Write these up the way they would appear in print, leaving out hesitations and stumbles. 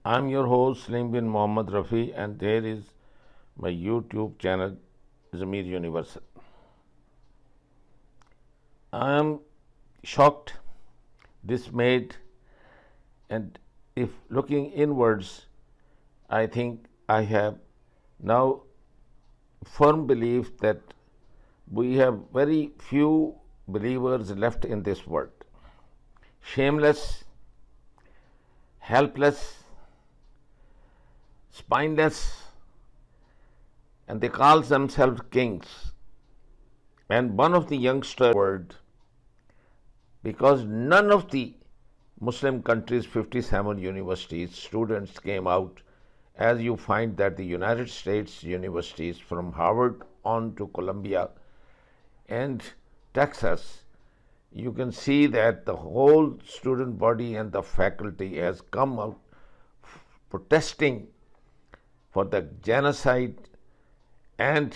I'm your host Salim bin Mohammad Rafi, and there is my YouTube channel Zamir Universal. I am shocked, dismayed, and if looking inwards, I think I have now firm belief that we have very few believers left in this world. Shameless, helpless, spineless, and they call themselves kings. And one of the youngsters word, because none of the Muslim countries' 57 universities students came out, as you find that the United States universities from Harvard on to Columbia and Texas, you can see that the whole student body and the faculty has come out protesting for the genocide and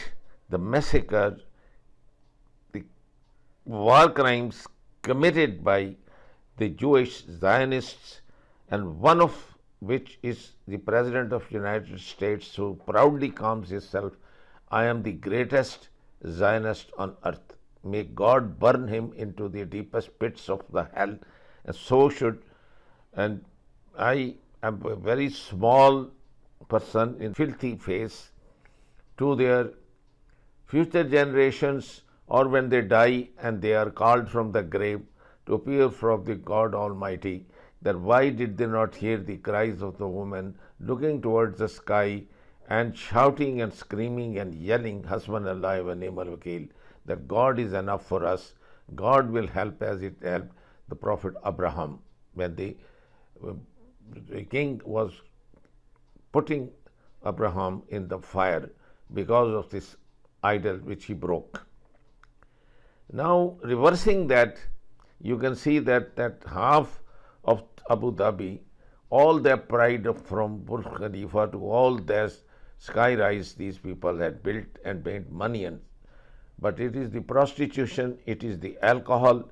the massacre, the war crimes committed by the Jewish Zionists, and one of which is the President of the United States, who proudly calls himself, I am the greatest Zionist on earth. May God burn him into the deepest pits of the hell, and so should. And I am a very small person in filthy face to their future generations, or when they die and they are called from the grave to appear from the God Almighty, that why did they not hear the cries of the woman looking towards the sky and shouting and screaming and yelling, Hasbunallah wa ni'mal wakeel, that God is enough for us, God will help as it helped the Prophet Abraham when the king was putting Abraham in the fire because of this idol which he broke. Now, reversing that, you can see that half of Abu Dhabi, all their pride from Burj Khalifa to all their skyrise these people had built and made money in. But it is the prostitution, it is the alcohol,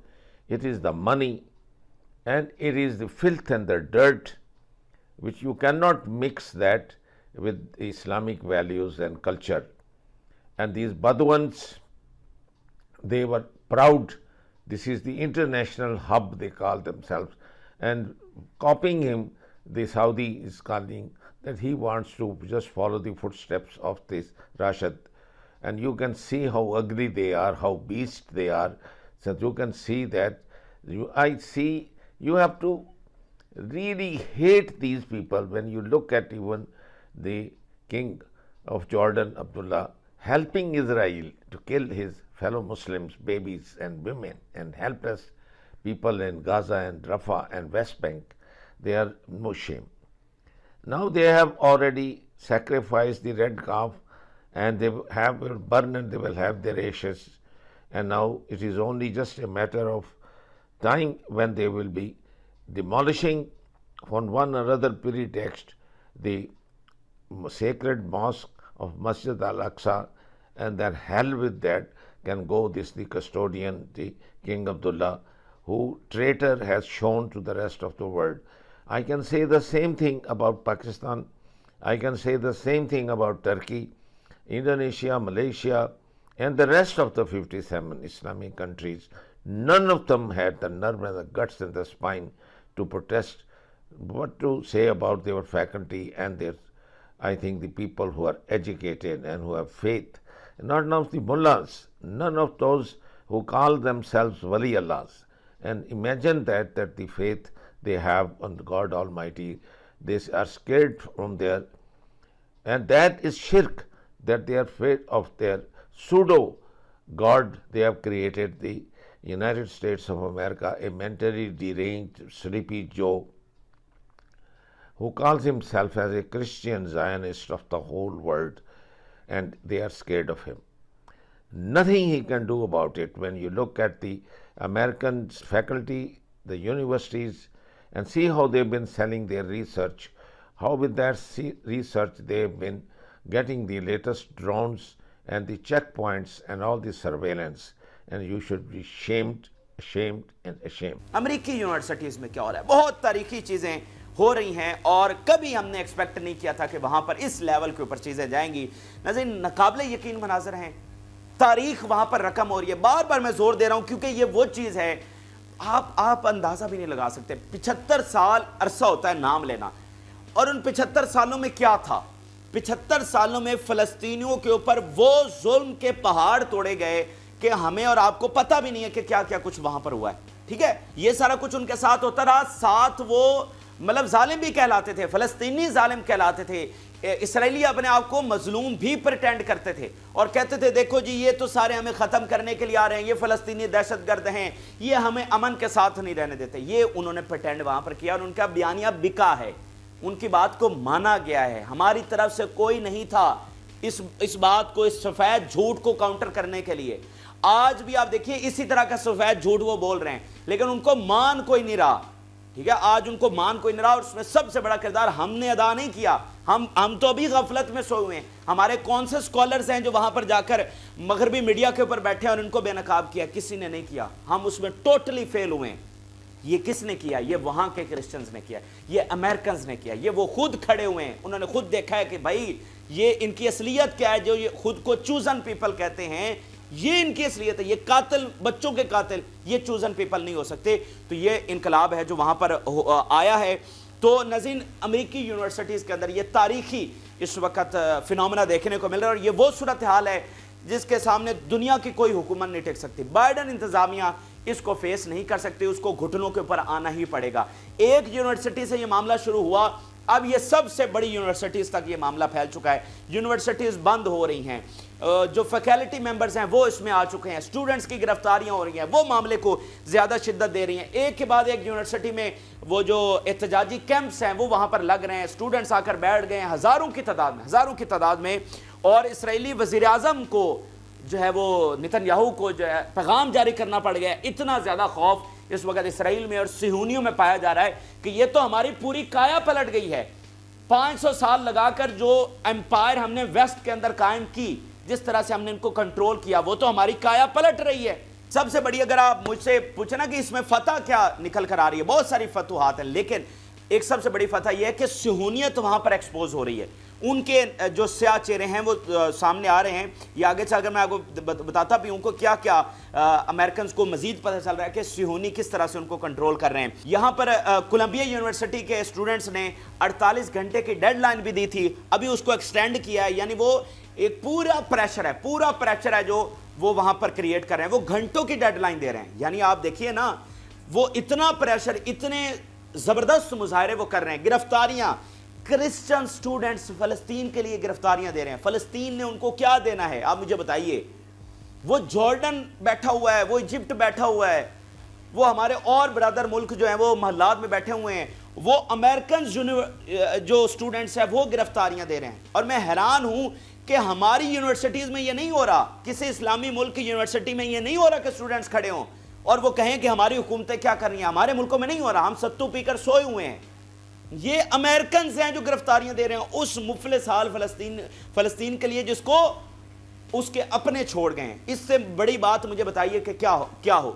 it is the money, and it is the filth and the dirt, which you cannot mix that with Islamic values and culture. And these Badawans, they were proud. This is the international hub, they call themselves. And copying him, the Saudi is calling that he wants to just follow the footsteps of this Rashid. And you can see how ugly they are, how beast they are. So you can see that. You have to really hate these people when you look at even the king of Jordan, Abdullah, helping Israel to kill his fellow Muslims, babies and women, and helpless people in Gaza and Rafah and West Bank. They are no shame. Now they have already sacrificed the red calf, and they will burn and they will have their ashes. And now it is only just a matter of time when they will be demolishing on one another pretext the sacred mosque of Masjid al-Aqsa, and then hell with that can go this the custodian, the King Abdullah, who traitor has shown to the rest of the world. I can say the same thing about Pakistan. I can say the same thing about Turkey, Indonesia, Malaysia, and the rest of the 57 Islamic countries. None of them had the nerve and the guts and the spine to protest. What to say about their faculty and their, I think, the people who are educated and who have faith. None of the mullahs, none of those who call themselves Wali Allahs. And imagine that the faith they have on God Almighty, they are scared from there. And that is shirk, that they are afraid of their pseudo God they have created, the United States of America, a mentally deranged, sleepy Joe, who calls himself as a Christian Zionist of the whole world, and they are scared of him. Nothing he can do about it when you look at the American faculty, the universities, and see how they've been selling their research, how with that research they've been getting the latest drones and the checkpoints and all the surveillance, and you should be ashamed and ashamed. امریکی universities میں کیا ہو رہا ہے؟ بہت تاریخی چیزیں ہو رہی ہیں اور کبھی ہم نے ایکسپیکٹ نہیں کیا تھا کہ وہاں پر اس لیول کے اوپر چیزیں جائیں گی. ناظرین ناقابل یقین مناظر ہیں, تاریخ وہاں پر رقم ہو رہی ہے. بار بار میں زور دے رہا ہوں کیونکہ یہ وہ چیز ہے آپ اندازہ بھی نہیں لگا سکتے. 75 سال عرصہ ہوتا ہے نام لینا, اور ان 75 سالوں میں کیا تھا. 75 سالوں میں فلسطینیوں کے اوپر وہ ظلم کے پہاڑ توڑے گئے کہ ہمیں اور آپ کو پتہ بھی نہیں ہے کہ کیا کیا کچھ وہاں پر ہوا ہے. ٹھیک ہے, یہ سارا کچھ ان کے ساتھ ہوتا رہا. ساتھ وہ مطلب ظالم بھی کہلاتے تھے, فلسطینی ظالم کہلاتے تھے. اسرائیلی اپنے آپ کو مظلوم بھی پریٹینڈ کرتے تھے اور کہتے تھے دیکھو جی یہ تو سارے ہمیں ختم کرنے کے لیے آ رہے ہیں, یہ فلسطینی دہشت گرد ہیں, یہ ہمیں امن کے ساتھ نہیں رہنے دیتے. یہ انہوں نے پریٹینڈ وہاں پر کیا اور ان کا بیانیہ بکا ہے, ان کی بات کو مانا گیا ہے. ہماری طرف سے کوئی نہیں تھا اس بات کو, اس سفید جھوٹ کو کاؤنٹر کرنے کے لیے. آج بھی آپ دیکھیے اسی طرح کا سفید جھوٹ وہ بول رہے ہیں, لیکن ان کو مان کوئی نہیں رہا. ٹھیک ہے, آج ان کو مان کوئی نہیں رہا, اور اس میں سب سے بڑا کردار ہم نے ادا نہیں کیا. ہم تو ابھی غفلت میں سوئے ہوئے ہیں. ہمارے کون سے اسکالرز ہیں جو وہاں پر جا کر مغربی میڈیا کے اوپر بیٹھے اور ان کو بے نقاب کیا؟ کسی نے نہیں کیا. ہم اس میں ٹوٹلی فیل ہوئے ہیں. یہ کس نے کیا؟ یہ وہاں کے کرسچنز نے کیا, یہ امریکنز نے کیا, یہ وہ خود کھڑے ہوئے ہیں. انہوں نے خود دیکھا ہے کہ بھائی یہ ان کی اصلیت کیا ہے, جو یہ خود کو چوزن پیپل کہتے ہیں, یہ ان کی اصلیت ہے. یہ قاتل, بچوں کے قاتل, یہ چوزن پیپل نہیں ہو سکتے. تو یہ انقلاب ہے جو وہاں پر آیا ہے. تو ناظرین امریکی یونیورسٹیز کے اندر یہ تاریخی اس وقت فینومنا دیکھنے کو مل رہا ہے, اور یہ وہ صورتحال ہے جس کے سامنے دنیا کی کوئی حکومت نہیں ٹک سکتی. بائیڈن انتظامیہ اس کو فیس نہیں کر سکتی, اس کو گھٹنوں کے اوپر آنا ہی پڑے گا. ایک یونیورسٹی سے یہ معاملہ شروع ہوا, اب یہ سب سے بڑی یونیورسٹیز تک یہ معاملہ پھیل چکا ہے. یونیورسٹیز بند ہو رہی ہیں, جو فیکلٹی ممبرز ہیں وہ اس میں آ چکے ہیں, اسٹوڈنٹس کی گرفتاریاں ہو رہی ہیں, وہ معاملے کو زیادہ شدت دے رہی ہیں. ایک کے بعد ایک یونیورسٹی میں وہ جو احتجاجی کیمپس ہیں وہ وہاں پر لگ رہے ہیں, اسٹوڈنٹس آ کر بیٹھ گئے ہیں ہزاروں کی تعداد میں. اور اسرائیلی وزیر اعظم کو جو ہے وہ نتن یاہو کو جو ہے پیغام جاری کرنا پڑ گیا. اتنا زیادہ خوف اس وقت اسرائیل میں اور صہیونیوں میں پایا جا رہا ہے کہ یہ تو ہماری پوری کایا پلٹ گئی ہے. 500 سال لگا کر جو امپائر ہم نے ویسٹ کے اندر قائم کی, جس طرح سے ہم نے ان کو کنٹرول کیا, وہ تو ہماری کایا پلٹ رہی ہے. سب سے بڑی اگر آپ مجھ سے پوچھیں نا کہ اس میں فتح کیا نکل کر آ رہی ہے, بہت ساری فتوحات ہیں, لیکن ایک سب سے بڑی فتح یہ ہے کہ صہیونیت وہاں پر ایکسپوز ہو رہی ہے. ان کے جو سیاہ چہرے ہیں وہ سامنے آ رہے ہیں. یہ آگے چل کر میں آپ کو بتاتا بھی ہوں کو کیا کیا امریکنز کو مزید پتہ چل رہا ہے کہ صہیونی کس طرح سے ان کو کنٹرول کر رہے ہیں. یہاں پر کولمبیا یونیورسٹی کے اسٹوڈنٹس نے 48 گھنٹے کی ڈیڈ لائن بھی دی تھی, ابھی اس کو ایکسٹینڈ کیا ہے. یعنی وہ ایک پورا پریشر ہے جو وہ وہاں پر کریٹ کر رہے ہیں. وہ گھنٹوں کی ڈیڈ لائن دے رہے ہیں. یعنی آپ دیکھیے نا, وہ اتنا پریشر, اتنے زبردست مظاہرے وہ کر رہے ہیں. گرفتاریاں, کرسچن سٹوڈنٹس فلسطین کے لیے گرفتاریاں دے رہے ہیں. فلسطین نے ان کو کیا دینا ہے آپ مجھے بتائیے؟ وہ جارڈن بیٹھا ہوا ہے, وہ ایجپٹ بیٹھا ہوا ہے, وہ ہمارے اور برادر ملک جو ہیں وہ محلات میں بیٹھے ہوئے ہیں. وہ امریکن جو سٹوڈنٹس ہیں وہ گرفتاریاں دے رہے ہیں. اور میں حیران ہوں کہ ہماری یونیورسٹیز میں یہ نہیں ہو رہا, کسی اسلامی ملک کی یونیورسٹی میں یہ نہیں ہو رہا کہ سٹوڈنٹس کھڑے ہوں اور وہ کہیں کہ ہماری حکومتیں کیا کر رہی ہیں. ہمارے ملکوں میں نہیں ہو رہا, ہم ستو پی کر سوئے ہوئے ہیں. یہ امریکنز ہیں جو گرفتاریاں دے رہے ہیں اس مفلس حال فلسطین کے لیے جس کو اس کے اپنے چھوڑ گئے ہیں. اس سے بڑی بات مجھے بتائیے کہ کیا ہو.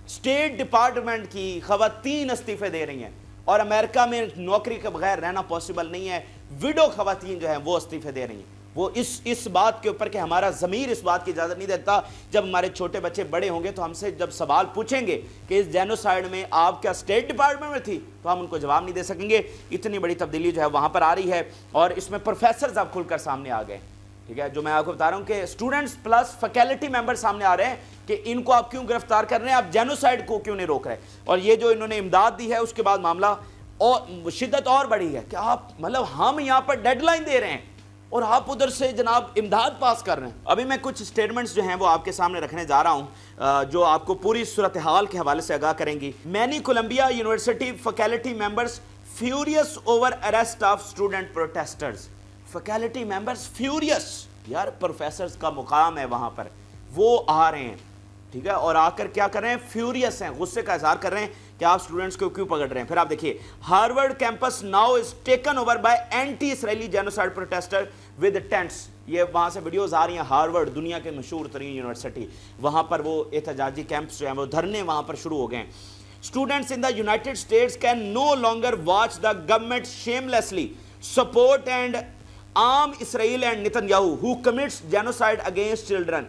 اسٹیٹ ڈپارٹمنٹ کی خواتین استعفے دے رہی ہیں, اور امریکہ میں نوکری کے بغیر رہنا پاسبل نہیں ہے. ویڈو خواتین جو ہیں وہ استعفے دے رہی ہیں. وہ اس بات کے اوپر کہ ہمارا ضمیر اس بات کی اجازت نہیں دیتا. جب ہمارے چھوٹے بچے بڑے ہوں گے تو ہم سے جب سوال پوچھیں گے کہ اس جینوسائیڈ میں آپ کیا اسٹیٹ ڈپارٹمنٹ میں تھی, تو ہم ان کو جواب نہیں دے سکیں گے. اتنی بڑی تبدیلی جو ہے وہاں پر آ رہی ہے, اور اس میں پروفیسرز اب کھل کر سامنے آ گئے. ٹھیک ہے, جو میں آپ کو بتا رہا ہوں کہ اسٹوڈنٹس پلس فیکلٹی ممبر سامنے آ رہے ہیں کہ ان کو آپ کیوں گرفتار کر رہے ہیں, آپ جینوسائیڈ کو کیوں نہیں روک رہے. اور یہ جو انہوں نے امداد دی ہے اس کے بعد معاملہ اور شدت اور بڑی ہے کہ آپ مطلب ہم یہاں پر ڈیڈ لائن دے رہے ہیں اور آپ ادھر سے جناب امداد پاس کر رہے ہیں. ابھی میں کچھ سٹیٹمنٹس جو ہیں وہ آپ کے سامنے رکھنے جا رہا ہوں جو آپ کو پوری صورتحال کے حوالے سے آگاہ کریں گی. Many Columbia University faculty members furious over arrest of student protesters. Faculty members furious, یار پروفیسرز کا مقام ہے وہاں پر, وہ آ رہے ہیں. ٹھیک ہے, اور آ کر کیا کر رہے ہیں, فیوریس ہیں, غصے کا اظہار کر رہے ہیں کہ آپ اسٹوڈنٹس کو کیوں پکڑ رہے ہیں. پھر آپ دیکھیے, Harvard campus now is taken over by anti Israeli genocide protester with tents. یہ وہاں سے ویڈیوز آ رہی ہیں. ہارورڈ دنیا کے مشہور ترین یونیورسٹی, وہاں پر وہ احتجاجی کیمپس جو ہیں وہ دھرنے وہاں پر شروع ہو گئے ہیں. Students in the United States can no longer watch the government shamelessly support and arm Israel and Netanyahu, who commits genocide against children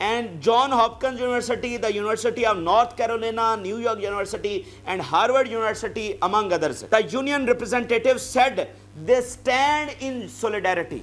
and John Hopkins University, the University of North Carolina, New York University and Harvard University among others. The union representatives said they stand in solidarity.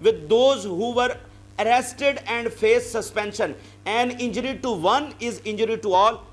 with those who were arrested and face suspension. An injury to one is injury to all,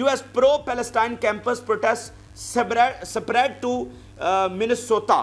US pro Palestine campus protest spread to Minnesota.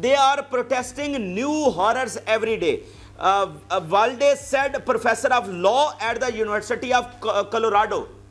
They are protesting new horrors every day. Valdez said, professor of law at the University of Colorado,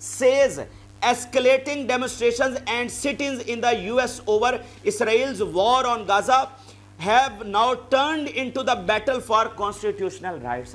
says escalating demonstrations and sit-ins in the US over Israel's war on Gaza have now turned into the battle for constitutional rights.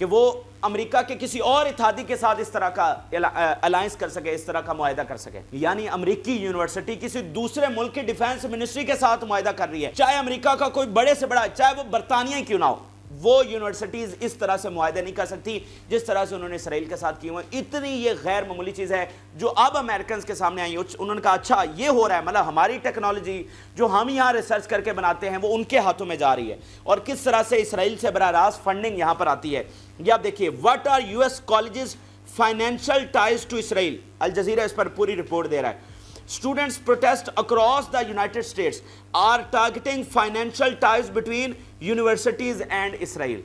کہ وہ امریکہ کے کسی اور اتحادی کے ساتھ اس طرح کا الائنس کر سکے, اس طرح کا معاہدہ کر سکے. یعنی امریکی یونیورسٹی کسی دوسرے ملک کی ڈیفینس منسٹری کے ساتھ معاہدہ کر رہی ہے, چاہے امریکہ کا کوئی بڑے سے بڑا, چاہے وہ برطانیہ ہی کیوں نہ ہو, وہ یونیورسٹیز اس طرح سے معاہدے نہیں کر سکتی جس طرح سے انہوں نے اسرائیل کے ساتھ کیے ہوئے. اتنی یہ غیر معمولی چیز ہے جو اب امریکنز کے سامنے آئی. انہوں نے کہا اچھا یہ ہو رہا ہے, مطلب ہماری ٹیکنالوجی جو ہم یہاں ریسرچ کر کے بناتے ہیں وہ ان کے ہاتھوں میں جا رہی ہے, اور کس طرح سے اسرائیل سے براہ راست فنڈنگ یہاں پر آتی ہے. یہ آپ دیکھیے, what are U S colleges financial ties to Israel. Al Jazeera اس پر پوری رپورٹ دے رہا ہے. Students protest across the United States are targeting financial ties between universities and Israel.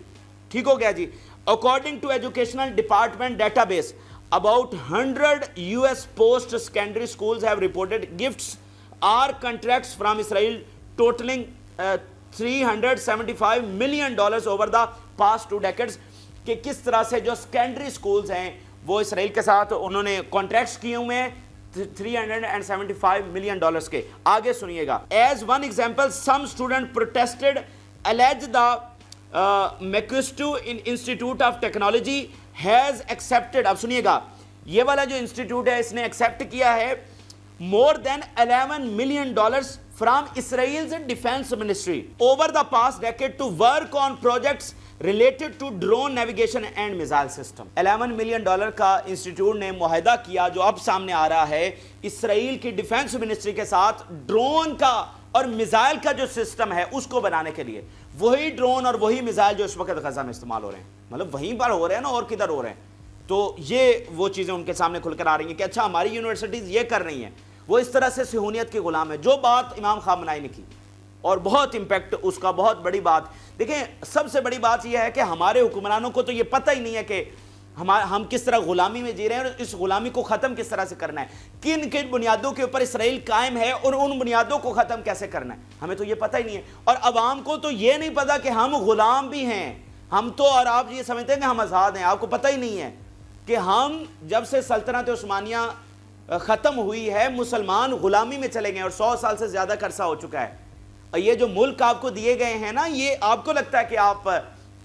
ٹھیک ہو گیا جی. According to Educational Department database, about 100 US post-secondary schools have reported gifts or contracts from Israel totaling $375 million over the past 2 decades. کہ کس طرح سے جو secondary schools ہیں وہ اسرائیل کے ساتھ انہوں نے کانٹریکٹس کیے ہوئے ہیں $375 million کے. آگے سنیے گا. As one example, some student protested alleged the McCustu Institute of Technology has accepted, اب سنیے گا, یہ والا جو انسٹیٹیوٹ ہے اس نے ایکسیپٹ کیا ہے more than $11 million from Israel's defense ministry over the past decade to work on projects related to drone navigation and missile system. $11 million کا انسٹیٹیوٹ نے معاہدہ کیا جو اب سامنے آ رہا ہے اسرائیل کی ڈیفینس منسٹری کے ساتھ ڈرون کا اور میزائل کا جو سسٹم ہے اس کو بنانے کے لیے. وہی ڈرون اور وہی میزائل جو اس وقت غزہ میں استعمال ہو رہے ہیں, مطلب وہیں پر ہو رہے ہیں نا, اور کدھر ہو رہے ہیں. تو یہ وہ چیزیں ان کے سامنے کھل کر آ رہی ہیں کہ اچھا ہماری یونیورسٹیز یہ کر رہی ہیں. وہ اس طرح سے صہیونیت کے غلام ہے, جو بات امام خامنائی نے کی, اور بہت امپیکٹ اس کا, بہت بڑی بات. دیکھیں سب سے بڑی بات یہ ہے کہ ہمارے حکمرانوں کو تو یہ پتہ ہی نہیں ہے کہ ہم کس طرح غلامی میں جی رہے ہیں اور اس غلامی کو ختم کس طرح سے کرنا ہے, کن کن بنیادوں کے اوپر اسرائیل قائم ہے اور ان بنیادوں کو ختم کیسے کرنا ہے, ہمیں تو یہ پتہ ہی نہیں ہے. اور عوام کو تو یہ نہیں پتہ کہ ہم غلام بھی ہیں, ہم تو, اور آپ یہ سمجھتے ہیں کہ ہم آزاد ہیں, آپ کو پتہ ہی نہیں ہے کہ ہم جب سے سلطنت عثمانیہ ختم ہوئی ہے مسلمان غلامی میں چلے گئے اور 100 سال سے زیادہ کا عرصہ ہو چکا ہے. یہ جو ملک آپ کو دیے گئے ہیں نا, یہ آپ کو لگتا ہے کہ آپ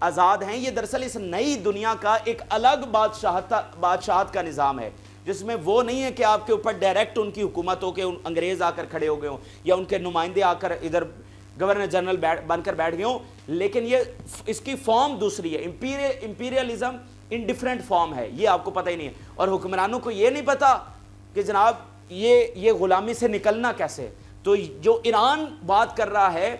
آزاد ہیں, یہ دراصل اس نئی دنیا کا ایک الگ بادشاہت کا نظام ہے جس میں وہ نہیں ہے کہ آپ کے اوپر ڈائریکٹ ان کی حکومت ہو, کہ انگریز آ کر کھڑے ہو گئے ہوں یا ان کے نمائندے آ کر ادھر گورنر جنرل بن کر بیٹھ گئے ہوں. لیکن یہ اس کی فارم دوسری ہے, امپیریلزم ان ڈفرینٹ فارم ہے, یہ آپ کو پتہ ہی نہیں ہے. اور حکمرانوں کو یہ نہیں پتہ کہ جناب یہ غلامی سے نکلنا کیسے. تو جو ایران بات کر رہا ہے,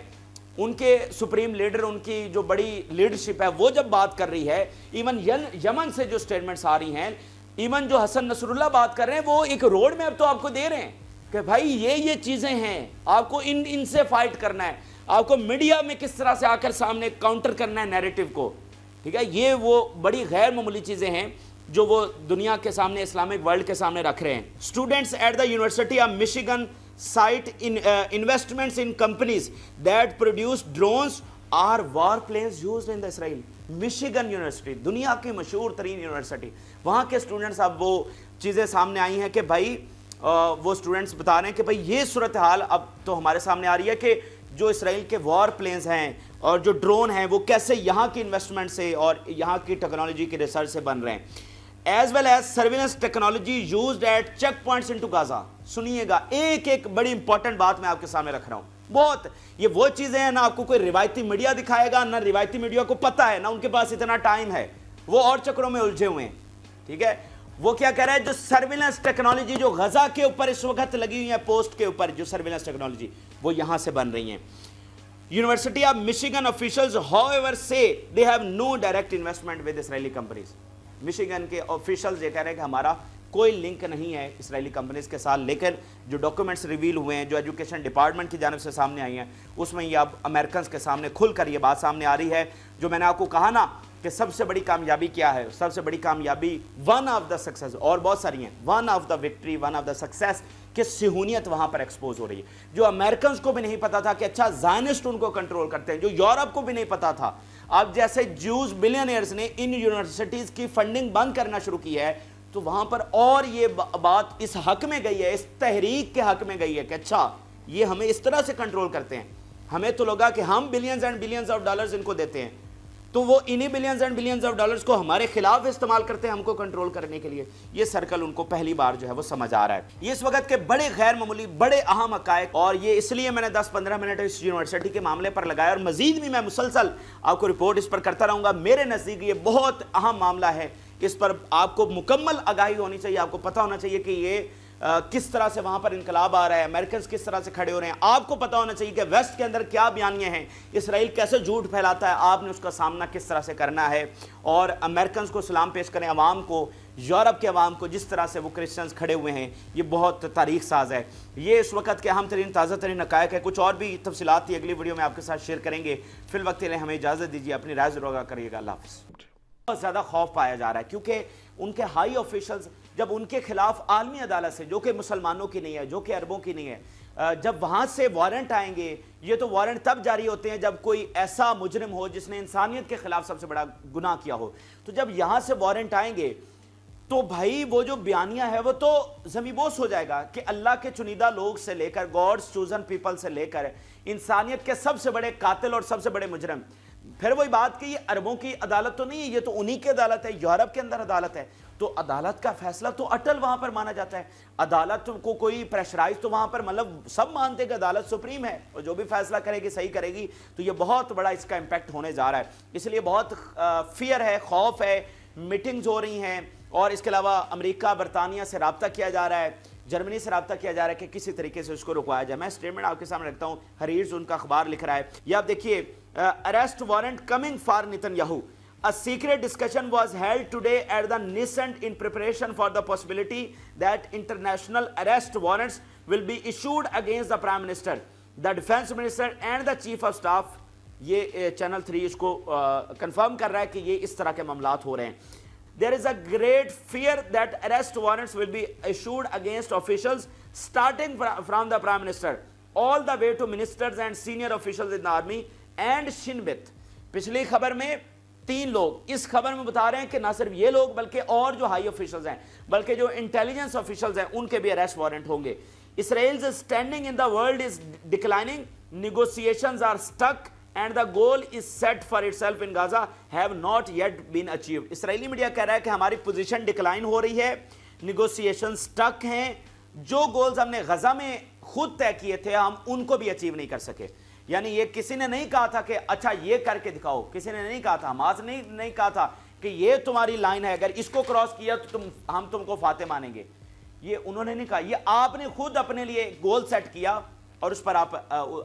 ان کے سپریم لیڈر, ان کی جو بڑی لیڈرشپ ہے وہ جب بات کر رہی ہے, ایون یمن سے جو سٹیٹمنٹس آ رہی ہیں, ایون جو حسن نصر اللہ بات کر رہے ہیں, وہ ایک روڈ میپ تو آپ کو دے رہے ہیں کہ بھائی یہ چیزیں ہیں, آپ کو ان سے فائٹ کرنا ہے, آپ کو میڈیا میں کس طرح سے آ کر سامنے کاؤنٹر کرنا ہے نیریٹو کو. ٹھیک ہے, یہ وہ بڑی غیر معمولی چیزیں ہیں جو وہ دنیا کے سامنے, اسلامک ورلڈ کے سامنے رکھ رہے ہیں. Students at the University of Michigan cite investments in companies that produce drones or warplanes used in the Israel. Michigan university دنیا کی مشہور ترین یونیورسٹی, وہاں کے اسٹوڈنٹس, اب وہ چیزیں سامنے آئی ہیں کہ بھائی وہ اسٹوڈنٹس بتا رہے ہیں کہ بھائی یہ صورتحال اب تو ہمارے سامنے آ رہی ہے کہ جو اسرائیل کے وار پلینز ہیں اور جو ڈرون ہیں وہ کیسے یہاں کی انویسٹمنٹ سے اور یہاں کی ٹیکنالوجی کی ریسرچ سے بن رہے ہیں. As well as surveillance technology used at check points into Gaza. سنیے گا, ایک بڑی امپورٹنٹ بات میں آپ کے سامنے رکھ رہا ہوں. بہت یہ وہ چیزیں ہیں, نہ آپ کو کوئی روایتی میڈیا دکھائے گا, نہ روایتی میڈیا کو پتہ ہے, نہ ان کے پاس اتنا ٹائم ہے, وہ اور چکروں میں الجھے ہوئے ہیں. ٹھیک ہے, وہ کیا کہہ رہا ہے, جو سرویلنس ٹیکنالوجی جو غزہ کے اوپر اس وقت لگی ہوئی ہے, پوسٹ کے اوپر جو سرویلنس ٹیکنالوجی وہ یہاں سے بن رہی ہیں. University of Michigan officials, however, say they have no direct investment with Israeli companies. Michigan کے آفیشلز یہ کہہ رہے ہیں کہ ہمارا کوئی لنک نہیں ہے اسرائیلی کمپنیز کے ساتھ, لیکن جو ڈاکومنٹس ریویل ہوئے ہیں, جو ایجوکیشن ڈپارٹمنٹ کی جانب سے سامنے آئی ہیں, اس میں یہ اب امریکنز کے سامنے کھل کر یہ بات سامنے آ رہی ہے. جو میں نے آپ کو کہا نا کہ سب سے بڑی کامیابی کیا ہے, سب سے بڑی کامیابی, ون آف دا سکسیز, اور بہت ساری ہیں, one of the victory, one of the success, کہ صہیونیت وہاں پر ایکسپوز ہو رہی ہے. جو امریکنز کو بھی نہیں پتا تھا کہ اچھا زائنسٹ ان کو کنٹرول کرتے ہیں, جو یورپ کو بھی نہیں پتا تھا. اب جیسے جوز بلینئرز نے ان یونیورسٹیز کی فنڈنگ بند کرنا شروع کی ہے, تو وہاں پر اور یہ بات اس حق میں گئی ہے, اس تحریک کے حق میں گئی ہے کہ اچھا یہ ہمیں اس طرح سے کنٹرول کرتے ہیں. ہمیں تو لگا کہ ہم billions and billions of dollars in کو دیتے ہیں, تو وہ انہی billions and billions of dollars کو ہمارے خلاف استعمال کرتے ہیں ہم کو کنٹرول کرنے کے لیے. یہ سرکل ان کو پہلی بار جو ہے وہ سمجھ آ رہا ہے. یہ اس وقت کے بڑے غیر معمولی بڑے اہم حقائق, اور یہ اس لیے میں نے 10-15 منٹ اس یونیورسٹی کے معاملے پر لگایا, اور مزید بھی میں مسلسل آپ کو رپورٹ اس پر کرتا رہوں گا. میرے نزدیک یہ بہت اہم معاملہ ہے, اس پر آپ کو مکمل آگاہی ہونی چاہیے, آپ کو پتہ ہونا چاہیے کہ یہ کس طرح سے وہاں پر انقلاب آ رہا ہے, امریکنز کس طرح سے کھڑے ہو رہے ہیں. آپ کو پتہ ہونا چاہیے کہ ویسٹ کے اندر کیا بیانیے ہیں, اسرائیل کیسے جھوٹ پھیلاتا ہے, آپ نے اس کا سامنا کس طرح سے کرنا ہے, اور امریکنز کو سلام پیش کریں, عوام کو, یورپ کے عوام کو, جس طرح سے وہ کرسچنز کھڑے ہوئے ہیں. یہ بہت تاریخ ساز ہے. یہ اس وقت کے اہم ترین تازہ ترین حقائق ہے. کچھ اور بھی تفصیلات تھی اگلی ویڈیو میں آپ کے ساتھ شیئر کریں گے. فی الوقت کے لیے ہمیں اجازت دیجیے, اپنی رائے ضرور آگاہ کریے گا. اللہ حافظ. بہت زیادہ خوف پایا جا رہا ہے کیونکہ ان کے ہائی آفیشلز جب ان کے خلاف عالمی عدالت سے, جو کہ مسلمانوں کی نہیں ہے, جو کہ عربوں کی نہیں ہے, جب وہاں سے وارنٹ آئیں گے, یہ تو وارنٹ تب جاری ہوتے ہیں جب کوئی ایسا مجرم ہو جس نے انسانیت کے خلاف سب سے بڑا گناہ کیا ہو. تو جب یہاں سے وارنٹ آئیں گے تو بھائی وہ جو بیانیہ ہے وہ تو زمیں بوس ہو جائے گا کہ اللہ کے چنیدہ لوگ سے لے کر, گاڈز چوزن پیپل سے لے کر, انسانیت کے سب سے بڑے قاتل اور سب سے بڑے مجرم. پھر وہی بات کہ یہ عربوں کی عدالت تو نہیں ہے, یہ تو انہی کی عدالت ہے, یورپ کے اندر عدالت ہے. تو عدالت کا فیصلہ تو اٹل وہاں پر مانا جاتا ہے. عدالت کو کوئی پریشرائز تو وہاں پر, مطلب سب مانتے ہیں کہ عدالت سپریم ہے اور جو بھی فیصلہ کرے گی صحیح کرے گی. تو یہ بہت بڑا اس کا امپیکٹ ہونے جا رہا ہے. اس لیے بہت فیئر ہے, خوف ہے, میٹنگز ہو رہی ہیں, اور اس کے علاوہ امریکہ برطانیہ سے رابطہ کیا جا رہا ہے, جرمنی سے رابطہ کیا جا رہا ہے کہ کسی طریقے سے اس کو رکوایا جائے. میں اسٹیٹمنٹ آپ کے سامنے رکھتا ہوں, حریرز ان کا اخبار لکھ رہا ہے. یہ آپ دیکھیے, arrest warrant coming for Netanyahu. A secret discussion was held today at the Knesset in preparation for the possibility that international arrest warrants will be issued against the Prime Minister, the Defense Minister and the Chief of Staff. یہ channel 3 اس کو confirm کر رہا ہے کہ یہ اس طرح کے معاملات ہو رہے ہیں. There is a great fear that arrest warrants will be issued against officials starting from the Prime Minister all the way to ministers and senior officials in the army and Shin Bet. پچھلی خبر میں 3 لوگ, اس خبر میں بتا رہے ہیں کہ نہ صرف یہ لوگ بلکہ اور جو ہائی آفیشلز ہیں, بلکہ جو انٹیلیجنس آفیشلز ہیں, ان کے بھی اریسٹ وارنٹ ہوں گے. Israel's standing in the world is declining, negotiations are stuck and the goal is set for itself in Gaza have not yet been achieved. Israeli media کہہ رہا ہے کہ ہماری پوزیشن ڈکلائن ہو رہی ہے, نیگوسیشن سٹک ہیں, جو گولز ہم نے غزہ میں خود طے کیے تھے ہم ان کو بھی اچیو نہیں کر سکے. یعنی یہ کسی نے نہیں کہا تھا کہ اچھا یہ کر کے دکھاؤ, کسی نے نہیں کہا تھا, حماس نے نہیں کہا تھا کہ یہ تمہاری لائن ہے, اگر اس کو کراس کیا تو ہم تم کو فاتح مانیں گے. یہ انہوں نے نہیں کہا, یہ آپ نے خود اپنے لیے گول سیٹ کیا اور اس پر آپ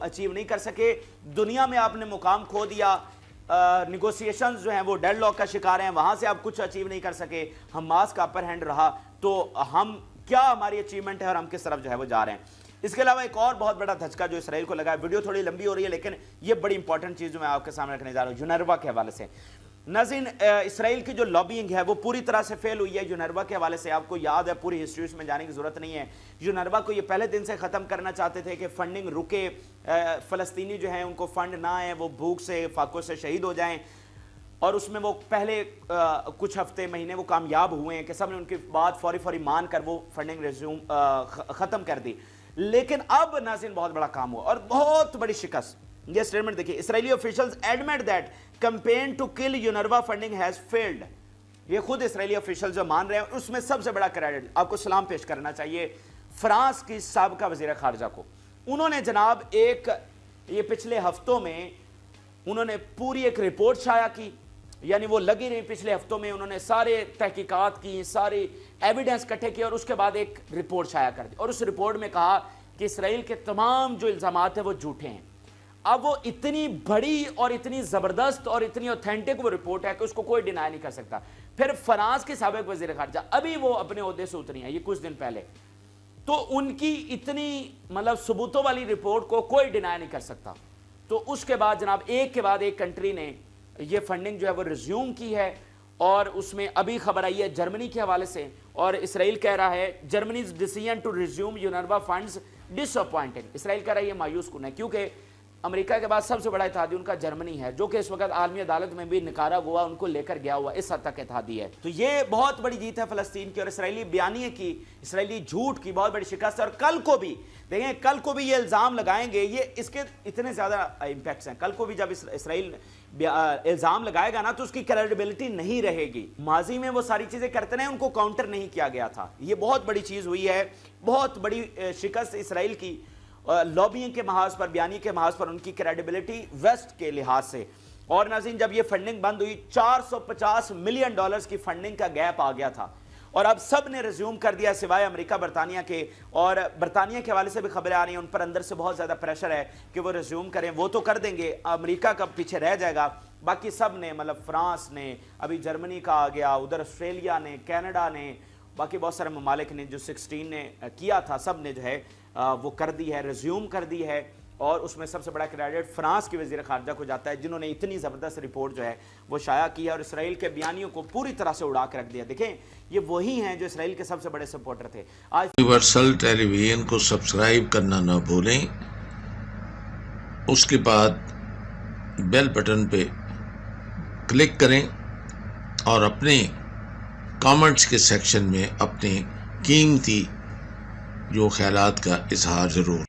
اچیو نہیں کر سکے. دنیا میں آپ نے مقام کھو دیا, نیگوسیشنز جو ہیں وہ ڈیڈ لاک کا شکار ہیں, وہاں سے آپ کچھ اچیو نہیں کر سکے, حماس کا اپر ہینڈ رہا. تو ہم کیا ہماری اچیومنٹ ہے اور ہم کس طرف جو ہے وہ جا رہے ہیں. اس کے علاوہ ایک اور بہت بڑا دھچکا جو اسرائیل کو لگا ہے, ویڈیو تھوڑی لمبی ہو رہی ہے لیکن یہ بڑی امپورٹنٹ چیز جو میں آپ کے سامنے رکھنے جا رہا ہوں, یونروا کے حوالے سے. ناظرین, اسرائیل کی جو لابینگ ہے وہ پوری طرح سے فیل ہوئی ہے یونروا کے حوالے سے. آپ کو یاد ہے, پوری ہسٹری اس میں جانے کی ضرورت نہیں ہے. یونروا کو یہ پہلے دن سے ختم کرنا چاہتے تھے کہ فنڈنگ رکے, فلسطینی جو ہیں ان کو فنڈ نہ آئیں, وہ بھوک سے فاقوں سے شہید ہو جائیں. اور اس میں وہ پہلے کچھ ہفتے مہینے وہ کامیاب ہوئے ہیں کہ سب نے ان کی بات فوری مان کر وہ فنڈنگ ریزیوم ختم کر دی. لیکن اب ناظرین بہت بڑا کام ہوا اور بہت بڑی شکست. یہ اسٹیٹمنٹ دیکھیے, Israeli officials admit that campaign to kill یونروا فنڈنگ ہیز فیلڈ. یہ خود اسرائیلی آفیشل جو مان رہے ہیں, اس میں سب سے بڑا کریڈٹ آپ کو سلام پیش کرنا چاہیے فرانس کی سابقہ وزیر خارجہ کو. انہوں نے جناب یہ پچھلے ہفتوں میں انہوں نے پوری ایک رپورٹ شائع کی. یعنی وہ لگی رہی پچھلے ہفتوں میں, انہوں نے سارے تحقیقات کی, سارے ایویڈنس اکٹھے کیے اور اس کے بعد ایک رپورٹ شائع کر دی. اور اس رپورٹ میں کہا کہ اسرائیل کے تمام جو الزامات ہیں وہ جھوٹے ہیں. اب وہ اتنی بڑی اور اتنی زبردست اور اتنی اوتھینٹک وہ رپورٹ ہے کہ اس کو کوئی ڈینائی نہیں کر سکتا. پھر فرانس کی سابق وزیر خارجہ ابھی وہ اپنے عہدے سے اتری ہیں, یہ کچھ دن پہلے, تو ان کی اتنی مطلب ثبوتوں والی رپورٹ کو کوئی ڈینائی نہیں کر سکتا. تو اس کے بعد جناب ایک کے بعد ایک کنٹری نے یہ فنڈنگ جو ہے وہ ریزیوم کی ہے. اور اس میں ابھی خبر آئی ہے جرمنی کے حوالے سے, اور اسرائیل کہہ رہا ہے جرمنیز ڈیسیژن ٹو ریزیوم یونروا فنڈز ڈس اپوائنٹنگ. اسرائیل کہہ رہا ہے یہ مایوس کن ہے کیونکہ امریکہ کے بعد سب سے بڑا اتحادی ان کا جرمنی ہے, جو کہ اس وقت عالمی عدالت میں بھی نکارا ان کو لے کر گیا ہوا, اس حد تک اتحادی ہے. تو یہ بہت بڑی جیت ہے فلسطین کی, اور اسرائیلی بیانیے کی, اسرائیلی جھوٹ کی بہت بڑی شکست ہے. اور کل کو بھی دیکھیں, کل کو بھی یہ الزام لگائیں گے, یہ اس کے اتنے زیادہ امپیکٹس ہیں. کل کو بھی جب اسرائیل الزام لگائے گا نا تو اس کی کریڈیبلٹی نہیں رہے گی. ماضی میں وہ ساری چیزیں کرتے رہے, ان کو کاؤنٹر نہیں کیا گیا تھا. یہ بہت بڑی چیز ہوئی ہے, بہت بڑی شکست اسرائیل کی لابینگ کے محاذ پر, بیانی کے محاذ پر, ان کی کریڈیبلٹی ویسٹ کے لحاظ سے. اور ناظرین جب یہ فنڈنگ بند ہوئی, $450 ملین کی فنڈنگ کا گیپ آ گیا تھا, اور اب سب نے ریزیوم کر دیا سوائے امریکہ برطانیہ کے. اور برطانیہ کے حوالے سے بھی خبریں آ رہی ہیں, ان پر اندر سے بہت زیادہ پریشر ہے کہ وہ ریزیوم کریں. وہ تو کر دیں گے, امریکہ کا پیچھے رہ جائے گا. باقی سب نے, مطلب فرانس نے, ابھی جرمنی کا آ گیا, ادھر آسٹریلیا نے, کینیڈا نے, باقی بہت سارے ممالک نے جو 16 نے کیا تھا, سب نے جو ہے وہ کر دی ہے, ریزیوم کر دی ہے. اور اس میں سب سے بڑا کریڈٹ فرانس کی وزیر خارجہ کو جاتا ہے, جنہوں نے اتنی زبردست رپورٹ جو ہے وہ شائع کی ہے اور اسرائیل کے بیانیوں کو پوری طرح سے اڑا کے رکھ دیا. دیکھیں یہ وہی ہیں جو اسرائیل کے سب سے بڑے سپورٹر تھے. آج یونیورسل ٹیلی ویژن کو سبسکرائب کرنا نہ بھولیں, اس کے بعد بیل بٹن پہ کلک کریں اور اپنے کامنٹس کے سیکشن میں اپنے قیمتی جو خیالات کا اظہار ضرور